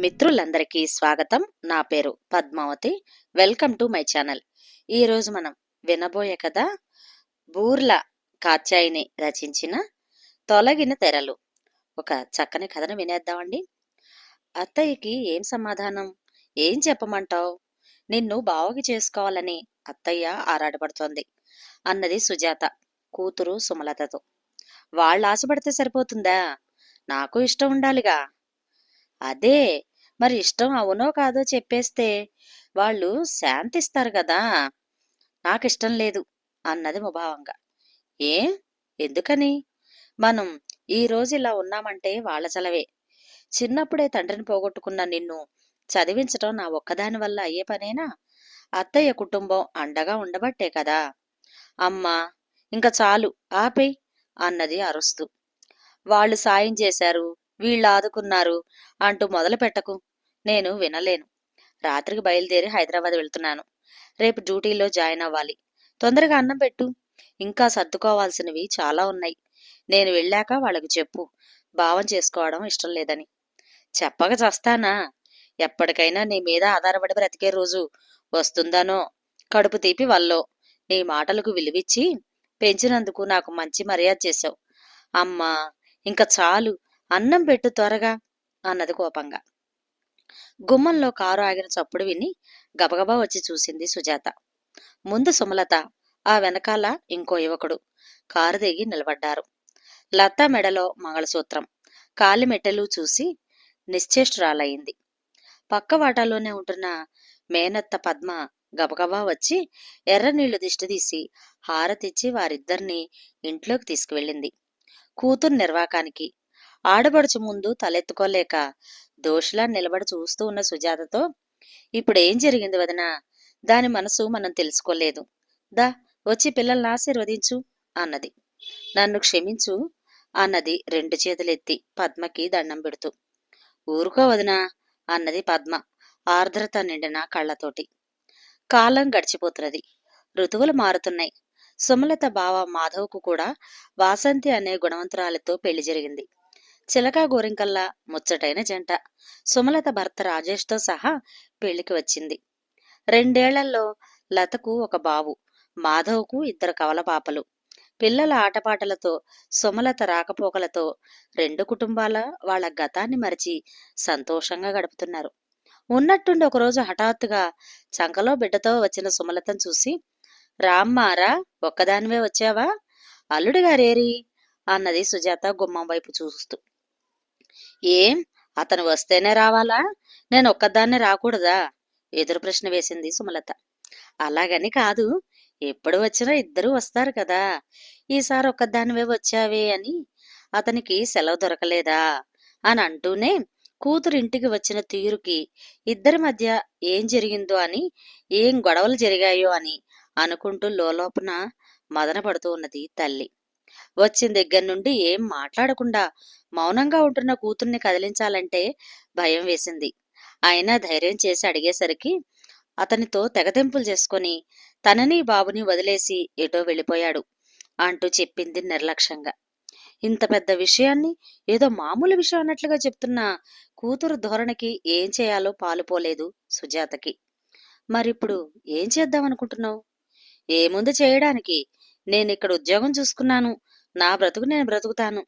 మిత్రులందరికీ స్వాగతం. నా పేరు Padmavathi. Welcome to my channel. ఈరోజు మనం వినబోయే కథ బూర్ల కాత్యాయిని రచించిన తొలగిన తెరలు. ఒక చక్కని కథను వినేద్దామండి. అత్తయ్యకి ఏం సమాధానం, ఏం చెప్పమంటావు? నిన్ను బావకి చేసుకోవాలని అత్తయ్య ఆరాటపడుతోంది అన్నది సుజాత కూతురు సుమలతతో. వాళ్ళు ఆశపడితే సరిపోతుందా? నాకు ఇష్టం ఉండాలిగా. అదే, మరి ఇష్టం అవునో కాదో చెప్పేస్తే వాళ్ళు శాంతిస్తారు కదా. నాకిష్టం లేదు అన్నది ముభావంగా. ఏ, ఎందుకని? మనం ఈ రోజు ఇలా ఉన్నామంటే వాళ్ళ చలవే. చిన్నప్పుడే తండ్రిని పోగొట్టుకున్న నిన్ను చదివించటం నా ఒక్కదాని వల్ల అయ్యే పనేనా? అత్తయ్య కుటుంబం అండగా ఉండబట్టే కదా. అమ్మా, ఇంకా చాలు, ఆపేయ్ అన్నది అరుస్తూ. వాళ్ళు సాయం చేశారు, వీళ్ళు ఆదుకున్నారు అంటూ మొదలు పెట్టకు. నేను వినలేను. రాత్రికి బయలుదేరి హైదరాబాద్ వెళ్తున్నాను. రేపు డ్యూటీలో జాయిన్ అవ్వాలి. తొందరగా అన్నం పెట్టు. ఇంకా సర్దుకోవాల్సినవి చాలా ఉన్నాయి. నేను వెళ్ళాక వాళ్ళకి చెప్పు, భావం చేసుకోవడం ఇష్టం లేదని. చెప్పక చస్తానా? ఎప్పటికైనా నీ మీద ఆధారపడి బ్రతికే రోజు వస్తుందనో. కడుపు తీపి వల్లో నీ మాటలకు విలువిచ్చి పెంచినందుకు నాకు మంచి మర్యాద చేశావు. అమ్మా, ఇంక చాలు, అన్నం పెట్టు త్వరగా అన్నది కోపంగా. గుమ్మంలో కారు ఆగిన చప్పుడు విని గబగబా వచ్చి చూసింది సుజాత. ముందు సుమలత, ఆ వెనకాల ఇంకో యువకుడు కారు దిగి నిలబడ్డారు. లత మెడలో మంగళసూత్రం, కాలి మెట్టెలు చూసి నిశ్చేష్టురాలయ్యింది. పక్క వాటాలోనే ఉంటున్న మేనత్త పద్మ గబగబా వచ్చి ఎర్రనీళ్లు దిష్టితీసి హారతిచ్చి వారిద్దరినీ ఇంట్లోకి తీసుకువెళ్ళింది. కూతురు నిర్వాకానికి ఆడబడుచు ముందు తలెత్తుకోలేక దోషిలా నిలబడి చూస్తూ ఉన్న సుజాతతో, ఇప్పుడేం జరిగింది వదినా? దాని మనసు మనం తెలుసుకోలేదు. దా, వచ్చి పిల్లల్ని ఆశీర్వదించు అన్నది. నన్ను క్షమించు అన్నది రెండు చేతులెత్తి పద్మకి దండం పెడుతూ. ఊరుకో వదినా అన్నది పద్మ ఆర్ద్రత నిండిన కళ్లతోటి. కాలం గడిచిపోతున్నది. ఋతువులు మారుతున్నాయి. సుమలత బావ మాధవ్కు కూడా వాసంతి అనే గుణవంతురాలితో పెళ్లి జరిగింది. చిలకా గోరింకల్లా ముచ్చటైన జంట. సుమలత భర్త రాజేష్తో సహా పెళ్లికి వచ్చింది. 2 ఏళ్లలో లతకు ఒక బావు, మాధవ్కు 2 కవల పాపలు. పిల్లల ఆటపాటలతో, సుమలత రాకపోకలతో 2 కుటుంబాల వాళ్ళ గతాన్ని మరిచి సంతోషంగా గడుపుతున్నారు. ఉన్నట్టుండి ఒకరోజు హఠాత్తుగా చంకలో బిడ్డతో వచ్చిన సుమలతను చూసి, రామ్మారా, ఒక్కదానివే వచ్చావా? అల్లుడిగారేరి అన్నది సుజాత గుమ్మం వైపు చూస్తూ. ఏం, అతను వస్తేనే రావాలా? నేను ఒక్కదాన్నే రాకూడదా? ఎదురు ప్రశ్న వేసింది సుమలత. అలాగని కాదు, ఎప్పుడు వచ్చినా ఇద్దరూ వస్తారు కదా. ఈసారి ఒక్కదానివే వచ్చావే అని అతనికి సెలవు దొరకలేదా అని అంటూనే కూతురు ఇంటికి వచ్చిన తీరుకి ఇద్దరి మధ్య ఏం జరిగిందో అని, ఏం గొడవలు జరిగాయో అని అనుకుంటూ లోలోపన మదన పడుతూ ఉన్నది తల్లి. వచ్చిన దగ్గర నుండి ఏం మాట్లాడకుండా మౌనంగా ఉంటున్న కూతుర్ని కదిలించాలంటే భయం వేసింది. అయినా ధైర్యం చేసి అడిగేసరికి అతనితో తెగతెంపులు చేసుకుని తనని బాబుని వదిలేసి ఎటో వెళ్ళిపోయాడు అంటూ చెప్పింది నిర్లక్ష్యంగా. ఇంత పెద్ద విషయాన్ని ఏదో మామూలు విషయం అన్నట్లుగా చెప్తున్న కూతురు ధోరణికి ఏం చేయాలో పాలుపోలేదు సుజాతకి. మరిప్పుడు ఏం చేద్దామనుకుంటున్నావు? ఏముంది చేయడానికి? నేనిక్కడ ఉద్యోగం చూసుకున్నాను. నా బ్రతుకు నేను బ్రతుకుతాను.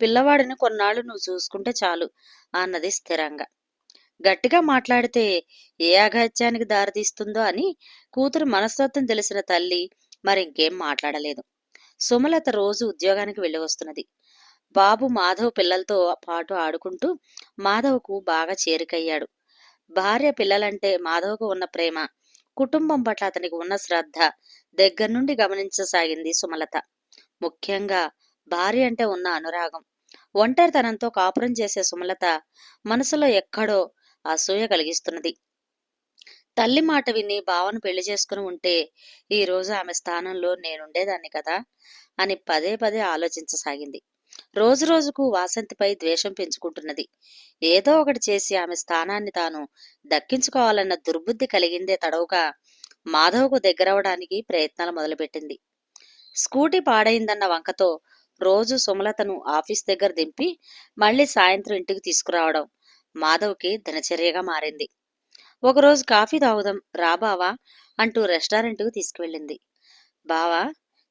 పిల్లవాడిని కొన్నాళ్ళు నువ్వు చూసుకుంటే చాలు అన్నది స్థిరంగా. గట్టిగా మాట్లాడితే ఏ అఘాత్యానికి దారితీస్తుందో అని కూతురు మనస్తత్వం తెలిసిన తల్లి మరింకేం మాట్లాడలేదు. సుమలత రోజు ఉద్యోగానికి వెళ్ళి వస్తున్నది. బాబు మాధవ్ పిల్లలతో పాటు ఆడుకుంటూ మాధవ్కు బాగా చేరికయ్యాడు. భార్య పిల్లలంటే మాధవ్కు ఉన్న ప్రేమ, కుటుంబం పట్ల అతనికి ఉన్న శ్రద్ధ దగ్గర్నుండి గమనించసాగింది సుమలత. ముఖ్యంగా భార్య అంటే ఉన్న అనురాగం. ఒంటరితనంతో కాపురం చేసే సుమలత మనసులో ఎక్కడో అసూయ కలిగిస్తున్నది. తల్లి మాట విని బావను పెళ్లి చేసుకుని ఉంటే ఈ రోజు ఆమె స్థానంలో నేనుండేదాన్ని కదా అని పదే పదే ఆలోచించసాగింది. రోజు రోజుకు వాసంతిపై ద్వేషం పెంచుకుంటున్నది. ఏదో ఒకటి చేసి ఆమె స్థానాన్ని తాను దక్కించుకోవాలన్న దుర్బుద్ధి కలిగిందే తడవుగా మాధవ్కు దగ్గరవడానికి ప్రయత్నాలు మొదలుపెట్టింది. స్కూటీ పాడైందన్న వంకతో రోజు సుమలతను ఆఫీస్ దగ్గర దింపి మళ్లీ సాయంత్రం ఇంటికి తీసుకురావడం, మాధవ్కి దినచర్యగా మారింది. ఒకరోజు కాఫీ తాగుదాం రా బావా అంటూ రెస్టారెంట్కు తీసుకువెళ్ళింది. బావా,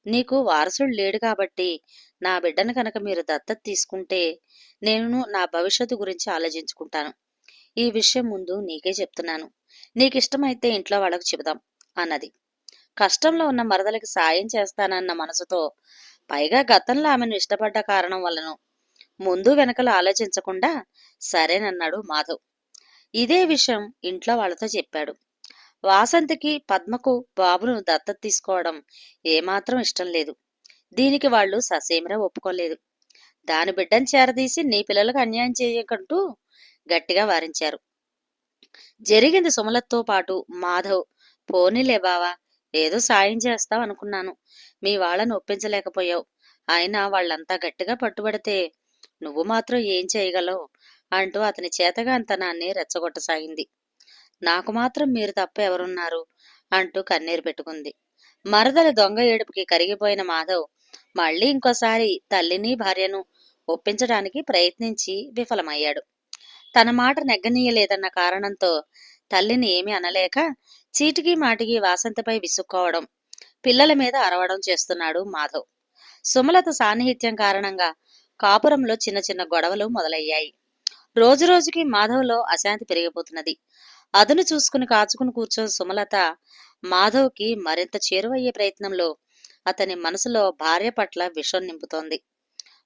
నీకు వారసుడు లేడు కాబట్టి నా బిడ్డను కనుక మీరు దత్తత తీసుకుంటే నేను నా భవిష్యత్తు గురించి ఆలోచించుకుంటాను. ఈ విషయం ముందు నీకే చెప్తున్నాను. నీకిష్టమైతే ఇంట్లో వాళ్ళకు చెబుదాం అన్నది. కష్టంలో ఉన్న మరదలకి సాయం చేస్తానన్న మనసుతో, పైగా గతంలో ఆమెను ఇష్టపడ్డ కారణం వల్లను ముందు వెనకలు ఆలోచించకుండా సరేనన్నాడు మాధవ్. ఇదే విషయం ఇంట్లో వాళ్ళతో చెప్పాడు. వాసంతికి, పద్మకు బాబును దత్తత తీసుకోవడం ఏమాత్రం ఇష్టం లేదు. దీనికి వాళ్ళు ససేమిరా ఒప్పుకోలేదు. దాని బిడ్డను చేరదీసి నీ పిల్లలకు అన్యాయం చేయకంటూ గట్టిగా వారించారు. జరిగింది సుమలతతో పాటు మాధవ్, పోనీలే బావా, ఏదో సాయం చేస్తావు అనుకున్నాను. మీ వాళ్ళను ఒప్పించలేకపోయావు. అయినా వాళ్ళంతా గట్టిగా పట్టుబడితే నువ్వు మాత్రం ఏం చేయగలవు అంటూ అతని చేతగాంతనాన్ని రెచ్చగొట్టసాగింది. నాకు మాత్రం మీరు తప్ప ఎవరున్నారు అంటూ కన్నీరు పెట్టుకుంది. మరదలి దొంగ ఏడుపుకి కరిగిపోయిన మాధవ్ మళ్లీ ఇంకోసారి తల్లిని భార్యను ఒప్పించడానికి ప్రయత్నించి విఫలమయ్యాడు. తన మాట నెగ్గనీయలేదన్న కారణంతో తల్లిని ఏమీ అనలేక చీటికి మాటికి వాసంతిపై విసుక్కోవడం, పిల్లల మీద అరవడం చేస్తున్నాడు మాధవ్. సుమలత సాన్నిహిత్యం కారణంగా కాపురంలో చిన్న చిన్న గొడవలు మొదలయ్యాయి. రోజురోజుకి మాధవ్లో అశాంతి పెరిగిపోతున్నది. అదును చూసుకుని కాచుకుని కూర్చో సుమలత మాధవ్కి మరింత చేరువయ్యే ప్రయత్నంలో అతని మనసులో భార్య పట్ల విషం నింపుతోంది.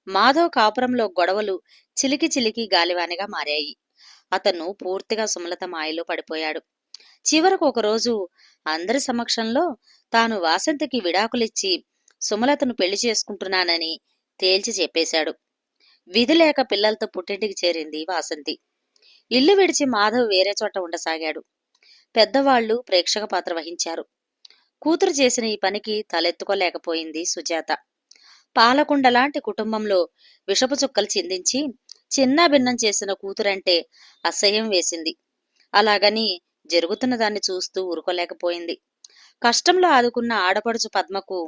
మాధవ్ కాపురంలో గొడవలు చిలికి చిలికి గాలివానిగా మారాయి. అతను పూర్తిగా సుమలత మాయలో పడిపోయాడు. చివరకు ఒకరోజు అందరి సమక్షంలో తాను వాసంతికి విడాకులిచ్చి సుమలతను పెళ్లి చేసుకుంటున్నానని తేల్చి చెప్పేశాడు. విధి లేక పిల్లలతో పుట్టింటికి చేరింది వాసంతి. ఇల్లు విడిచి మాధవ్ వేరే చోట ఉండసాగాడు. పెద్దవాళ్లు ప్రేక్షక పాత్ర వహించారు. కూతురు చేసిన ఈ పనికి తలెత్తుకోలేకపోయింది సుజాత. పాలకుండలాంటి కుటుంబంలో విషపు చుక్కలు చిందించి చిన్నా భిన్నం చేసిన కూతురంటే అసహ్యం వేసింది. అలాగని జరుగుతున్న దాన్ని చూస్తూ ఊరుకోలేకపోయింది. కష్టంలో ఆదుకున్న ఆడపడుచు పద్మకు,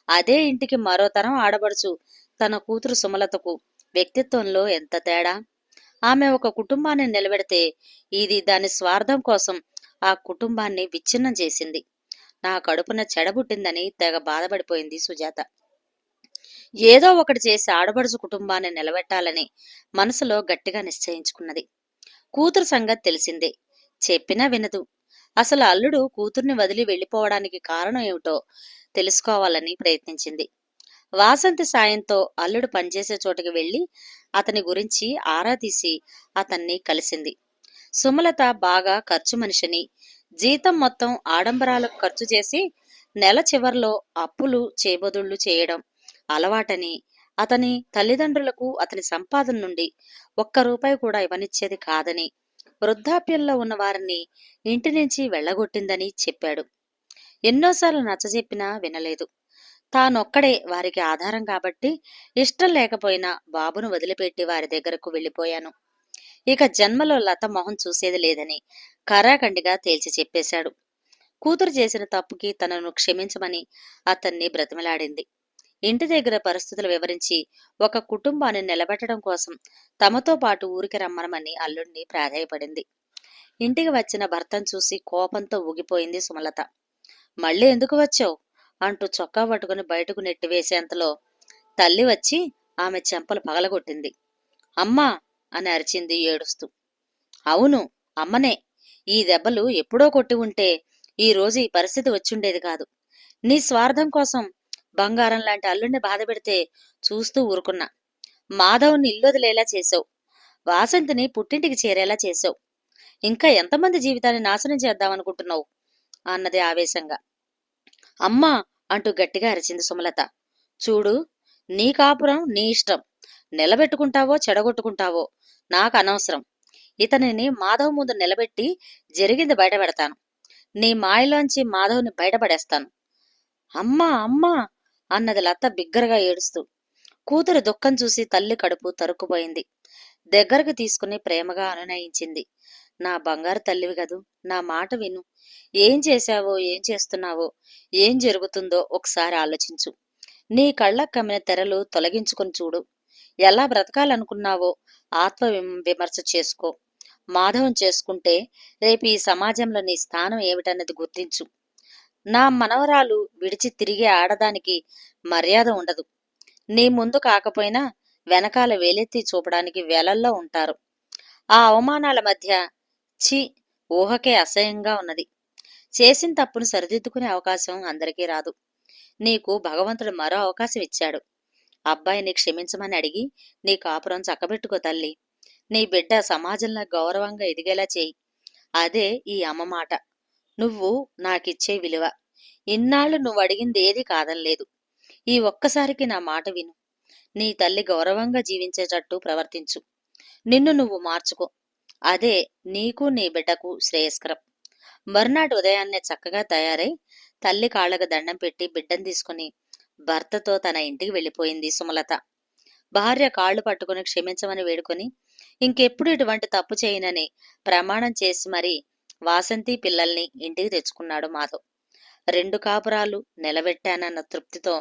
అదే ఇంటికి మరో తరం ఆడపడుచు తన కూతురు సుమలతకు వ్యక్తిత్వంలో ఎంత తేడా! ఆమె ఒక కుటుంబాన్ని నిలబెడితే ఇది దాని స్వార్థం కోసం ఆ కుటుంబాన్ని విచ్ఛిన్నం చేసింది. నా కడుపున చెడబుట్టిందని తెగ బాధపడిపోయింది సుజాత. ఏదో ఒకటి చేసి ఆడపడుచు కుటుంబాన్ని నిలబెట్టాలని మనసులో గట్టిగా నిశ్చయించుకున్నది. కూతురు సంగతి తెలిసిందే, చెప్పినా వినదు. అసలు అల్లుడు కూతుర్ని వదిలి వెళ్లిపోవడానికి కారణం ఏమిటో తెలుసుకోవాలని ప్రయత్నించింది. వాసంతి సాయంతో అల్లుడు పనిచేసే చోటుకి వెళ్లి అతని గురించి ఆరా తీసి అతన్ని కలిసింది. సుమలత బాగా ఖర్చు మనిషిని, జీతం మొత్తం ఆడంబరాలకు ఖర్చు చేసి నెల చివర్లో అప్పులు చేబదుళ్లు చేయడం అలవాటని, అతని తల్లిదండ్రులకు అతని సంపాదన నుండి ఒక్క రూపాయి కూడా ఇవ్వనిచ్చేది కాదని, వృద్ధాప్యంలో ఉన్న వారిని ఇంటి నుంచి వెళ్లగొట్టిందని చెప్పాడు. ఎన్నోసార్లు నచ్చజెప్పినా వినలేదు. తానొక్కడే వారికి ఆధారం కాబట్టి ఇష్టం లేకపోయినా బాబును వదిలిపెట్టి వారి దగ్గరకు వెళ్లిపోయాను. ఇక జన్మలో లత మొహం చూసేది లేదని కరాఖండిగా తేల్చి చెప్పేశాడు. కూతురు చేసిన తప్పుకి తనను క్షమించమని అతన్ని బ్రతిమలాడింది. ఇంటి దగ్గర పరిస్థితులు వివరించి ఒక కుటుంబాన్ని నిలబెట్టడం కోసం తమతో పాటు ఊరికి రమ్మనమని అల్లుడిని ప్రాధేయపడింది. ఇంటికి వచ్చిన భర్తను చూసి కోపంతో ఊగిపోయింది సుమలత. మళ్ళీ ఎందుకు వచ్చావు అంటూ చొక్కా పట్టుకుని బయటకు నెట్టివేసేంతలో తల్లి వచ్చి ఆమె చెంపలు పగలగొట్టింది. అమ్మా అని అరిచింది ఏడుస్తూ. అవును, అమ్మనే. ఈ దెబ్బలు ఎప్పుడో కొట్టి ఉంటే ఈ రోజు ఈ పరిస్థితి వచ్చుండేది కాదు. నీ స్వార్థం కోసం బంగారం లాంటి అల్లుడిని బాధ పెడితే చూస్తూ ఊరుకున్నా. మాధవ్ని ఇల్లొదిలేలా చేసావు. వాసంతిని పుట్టింటికి చేరేలా చేసావు. ఇంకా ఎంతమంది జీవితాన్ని నాశనం చేద్దామనుకుంటున్నావు అన్నది ఆవేశంగా. అమ్మా అంటూ గట్టిగా అరిచింది సుమలత. చూడు, నీ కాపురం నీ ఇష్టం. నిలబెట్టుకుంటావో చెడగొట్టుకుంటావో నాకు అనవసరం. ఇతనిని మాధవ్ ముందు నిలబెట్టి జరిగింది బయటపెడతాను. నీ మాయలోంచి మాధవ్ని బయటపడేస్తాను. అమ్మా అమ్మా అన్నది లత బిగ్గరగా ఏడుస్తూ. కూతురు దుఃఖం చూసి తల్లి కడుపు తరుక్కుపోయింది. దగ్గరకు తీసుకుని ప్రేమగా అనునయించింది. నా బంగారు తల్లివి గదు, నా మాట విను. ఏం చేశావో, ఏం చేస్తున్నావో, ఏం జరుగుతుందో ఒకసారి ఆలోచించు. నీ కళ్ళకు కమ్మిన తెరలు తొలగించుకుని చూడు. ఎలా బ్రతకాలనుకున్నావో ఆత్మ విమర్శ చేసుకో. మాధవం చేసుకుంటే రేపు ఈ సమాజంలో నీ స్థానం ఏమిటన్నది గుర్తించు. నా మనవరాలు విడిచి తిరిగే ఆడదానికి మర్యాద ఉండదు. నీ ముందు కాకపోయినా వెనకాల వేలెత్తి చూపడానికి వేలల్లో ఉంటారు. ఆ అవమానాల మధ్య ఛీ, ఊహకే అసహ్యంగా ఉన్నది. చేసిన తప్పును సరిదిద్దుకునే అవకాశం అందరికీ రాదు. నీకు భగవంతుడు మరో అవకాశం ఇచ్చాడు. అబ్బాయిని క్షమించమని అడిగి నీ కాపురం చక్కబెట్టుకో తల్లి. నీ బిడ్డ సమాజంలో గౌరవంగా ఎదిగేలా చేయి. అదే ఈ అమ్మ మాట. నువ్వు నాకిచ్చే విలువ. ఇన్నాళ్ళు నువ్వు అడిగింది ఏదీ కాదనలేదు. ఈ ఒక్కసారికి నా మాట విను. నీ తల్లి గౌరవంగా జీవించేటట్టు ప్రవర్తించు. నిన్ను నువ్వు మార్చుకో. అదే నీకు నీ బిడ్డకు శ్రేయస్కరం. మర్నాటి ఉదయాన్నే చక్కగా తయారై తల్లి కాళ్లకు దండం పెట్టి బిడ్డను తీసుకుని భర్తతో తన ఇంటికి వెళ్ళిపోయింది సుమలత. భార్య కాళ్లు పట్టుకుని క్షమించమని వేడుకొని ఇంకెప్పుడు ఇటువంటి తప్పు చేయనని ప్రమాణం చేసి మరీ వాసంతి పిల్లల్ని ఇంటికి తెచ్చుకున్నాడు మాధవ్. 2 కాపురాలు నిలబెట్టానన్న తృప్తితో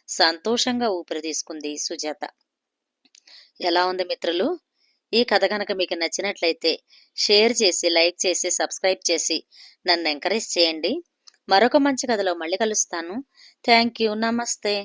సంతోషంగా ఊపిరి తీసుకుంది సుజాత. ఎలా ఉంది మిత్రులు? ఈ కథ కనుక మీకు నచ్చినట్లయితే షేర్ చేసి, లైక్ చేసి, సబ్స్క్రైబ్ చేసి నన్ను ఎంకరేజ్ చేయండి. మరొక మంచి కథలో మళ్ళీ కలుస్తాను. Thank you. నమస్తే.